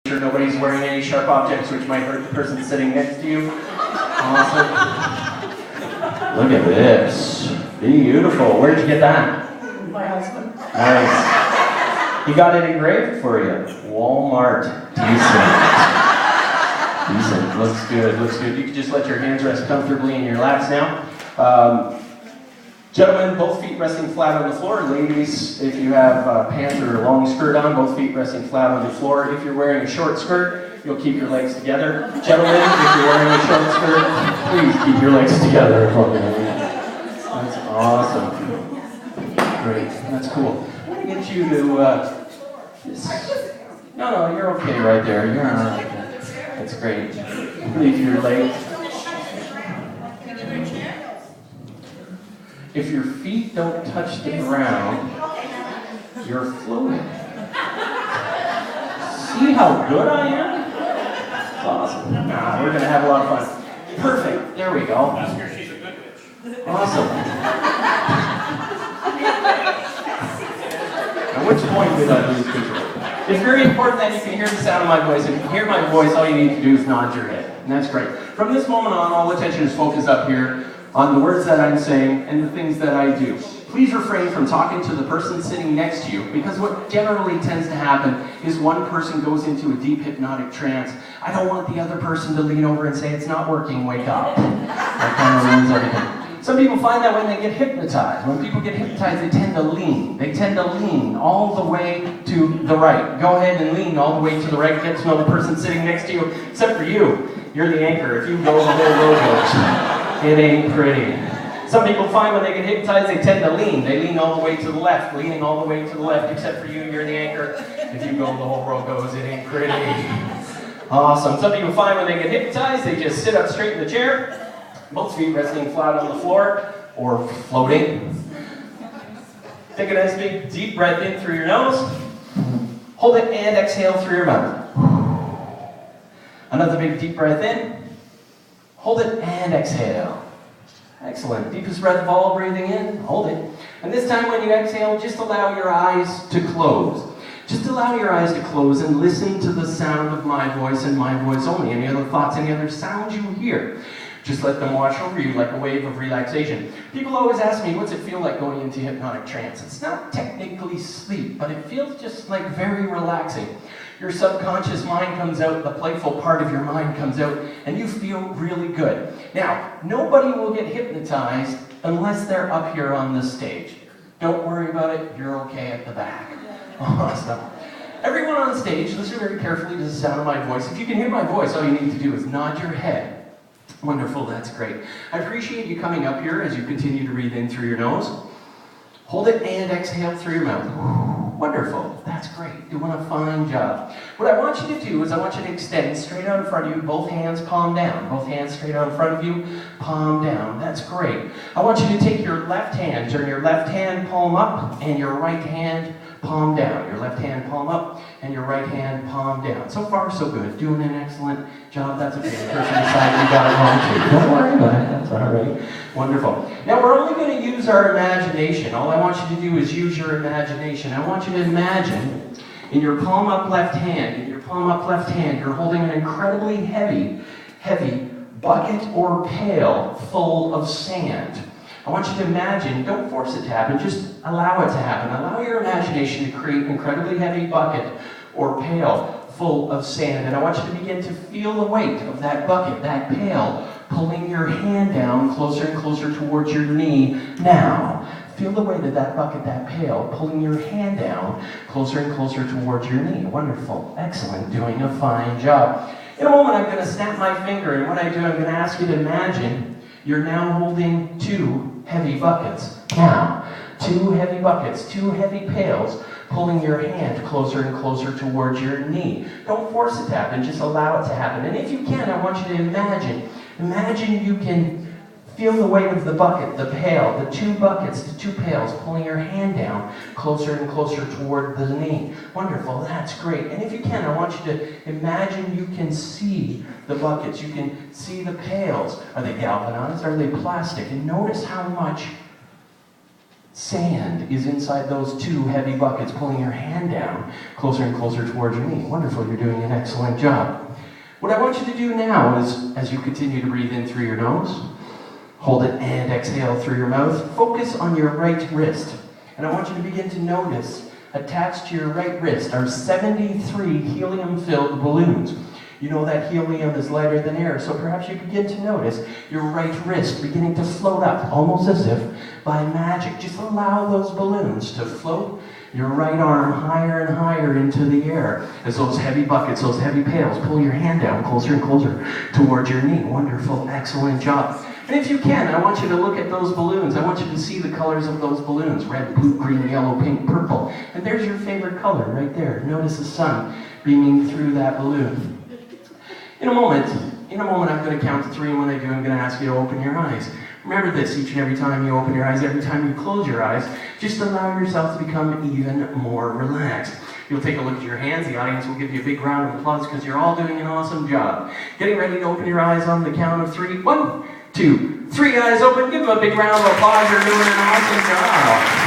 sure nobody's wearing any sharp objects which might hurt the person sitting next to you. Awesome. Look at this. Beautiful. Where'd you get that? My husband. Nice. He got it engraved for you. Walmart. Decent. Looks good. Looks good. You can just let your hands rest comfortably in your laps now. Gentlemen, both feet resting flat on the floor. Ladies, if you have pants or a long skirt on, both feet resting flat on the floor. If you're wearing a short skirt, you'll keep your legs together. Gentlemen, if you're wearing a short skirt, please keep your legs together. That's awesome. Great. That's cool. I'm going to get you to No, you're okay right there. You're all right. That's great. Leave your legs. If your feet don't touch the ground, you're floating. See how good I am? That's awesome. Nah, we're going to have a lot of fun. Perfect. There we go. Ask her if she's a good witch. Awesome. At which point did I lose control? It's very important that you can hear the sound of my voice. If you can hear my voice, all you need to do is nod your head. And that's great. From this moment on, all attention is focused up here on the words that I'm saying and the things that I do. Please refrain from talking to the person sitting next to you, because what generally tends to happen is one person goes into a deep hypnotic trance. I don't want the other person to lean over and say, "It's not working, wake up." That kind of ruins everything. Some people find that when they get hypnotized, when people get hypnotized, they tend to lean. They tend to lean all the way to the right. Go ahead and lean all the way to the right. Get to know the person sitting next to you, except for you. You're the anchor. If you go, the whole road goes. It ain't pretty. Some people find when they get hypnotized, they tend to lean. They lean all the way to the left, leaning all the way to the left, except for you, you're the anchor. If you go, the whole road goes. It ain't pretty. Awesome. Some people find when they get hypnotized, they just sit up straight in the chair, both feet resting flat on the floor, or floating. Take a nice big deep breath in through your nose. Hold it and exhale through your mouth. Another big deep breath in. Hold it and exhale. Excellent. Deepest breath of all, breathing in. Hold it. And this time when you exhale, just allow your eyes to close. Just allow your eyes to close and listen to the sound of my voice and my voice only. Any other thoughts, any other sounds you hear, just let them wash over you like a wave of relaxation. People always ask me, what's it feel like going into hypnotic trance? It's not technically sleep, but it feels just like very relaxing. Your subconscious mind comes out, the playful part of your mind comes out, and you feel really good. Now, nobody will get hypnotized unless they're up here on the stage. Don't worry about it, you're okay at the back. Awesome. Everyone on stage, listen very carefully to the sound of my voice. If you can hear my voice, all you need to do is nod your head. Wonderful, that's great. I appreciate you coming up here as you continue to breathe in through your nose. Hold it and exhale through your mouth. Wonderful, that's great. Doing a fine job. What I want you to do is I want you to extend straight out in front of you, both hands palm down. Both hands straight out in front of you, palm down. That's great. I want you to take your left hand, turn your left hand palm up, and your right hand palm down. Your left hand palm up, and your right hand palm down. So far, so good. Doing an excellent job. That's okay. The person beside you got it wrong too. Don't worry about it. That's all right. Wonderful. Now, we're only going to use our imagination. All I want you to do is use your imagination. I want you to imagine in your palm up left hand, you're holding an incredibly heavy bucket or pail full of sand. I want you to imagine, don't force it to happen, just allow it to happen. Allow your imagination to create an incredibly heavy bucket or pail full of sand. And I want you to begin to feel the weight of that bucket, that pail, pulling your hand down closer and closer towards your knee now. Feel the weight of that bucket, that pail, pulling your hand down closer and closer towards your knee. Wonderful. Excellent. Doing a fine job. In a moment, I'm going to snap my finger, and what I do, I'm going to ask you to imagine you're now holding two heavy buckets. Now, two heavy buckets, two heavy pails, pulling your hand closer and closer towards your knee. Don't force it to happen, just allow it to happen. And if you can, I want you to imagine you can feel the weight of the bucket, the pail, the two buckets, the two pails, pulling your hand down closer and closer toward the knee. Wonderful, that's great. And if you can, I want you to imagine you can see the buckets, you can see the pails. Are they galvanized? Are they plastic? And notice how much Sand is inside those two heavy buckets, pulling your hand down closer and closer towards your knee. Wonderful, you're doing an excellent job. What I want you to do now is, as you continue to breathe in through your nose, hold it and exhale through your mouth, focus on your right wrist. And I want you to begin to notice, attached to your right wrist are 73 helium-filled balloons. You know that helium is lighter than air, so perhaps you begin to notice your right wrist beginning to float up, almost as if by magic. Just allow those balloons to float your right arm higher and higher into the air as those heavy buckets, those heavy pails, pull your hand down closer and closer towards your knee. Wonderful, excellent job. And if you can, I want you to look at those balloons. I want you to see the colors of those balloons. Red, blue, green, yellow, pink, purple. And there's your favorite color right there. Notice the sun beaming through that balloon. In a moment, I'm going to count to 3, and when I do, I'm going to ask you to open your eyes. Remember this, each and every time you open your eyes, every time you close your eyes, just allow yourself to become even more relaxed. You'll take a look at your hands. The audience will give you a big round of applause because you're all doing an awesome job. Getting ready to open your eyes on the count of 3. 1, 2, 3, eyes open. Give them a big round of applause. You're doing an awesome job.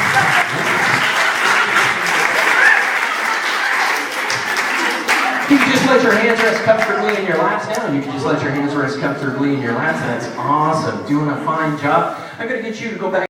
You can just let your hands rest comfortably in your laps now. You can just let your hands rest comfortably in your laps. That's awesome. Doing a fine job. I'm going to get you to go back.